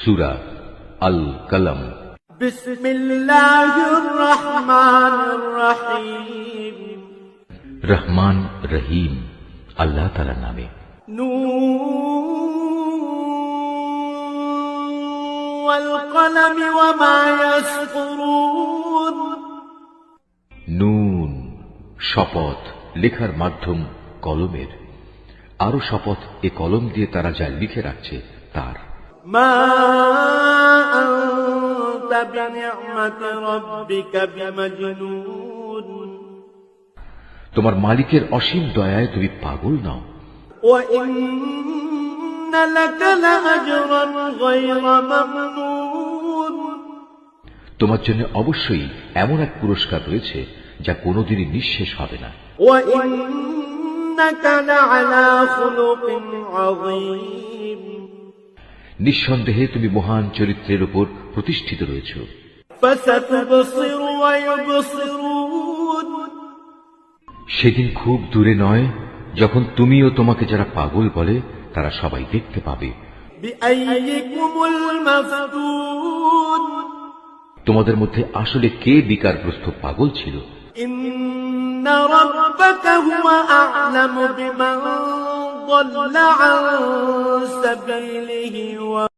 সূরা আল কলম। বিসমিল্লাহির রহমানির রহিম। রহমান রহিম আল্লাহ তাআলার নামে। নূন ওয়াল কলমি ওয়া মা ইয়াসতুরুন। নুন, শপথ, লেখার মাধ্যম কলমের। আরো শপথ এ কলম দিয়ে তারা যা লিখে রাখছে তার। মা আনতা বিনি'মাতি রাব্বিকা বিমাজনুন। তোমার মালিকের অসীম দয়ায় তুমি পাগল নও। ওয়া ইন্না লাকা লাআজরান গায়রা মামনুন। তোমার জন্য অবশ্যই এমন এক পুরস্কার রয়েছে যা কোনোদিনই নিঃশেষ হবে না। ওয়া ইন্নাকা লাআলা খুলুকিন আযীম। নিঃসন্দেহে তুমি মহান চরিত্রের উপর প্রতিষ্ঠিত রয়েছ। ফাসাতুবসিরু ওয়া ইউবসিরুন। সেদিন খুব দূরে নয় যখন তুমি ও তোমাকে যারা পাগল বলে তারা সবাই দেখতে পাবে। বিআইয়িকুমুল মাফতুন। তোমাদের মধ্যে আসলে কে বিকারগ্রস্ত পাগল ছিল। ইন্না রাব্বাকা হুয়া আ'লামু বিমান ضل عن سبيله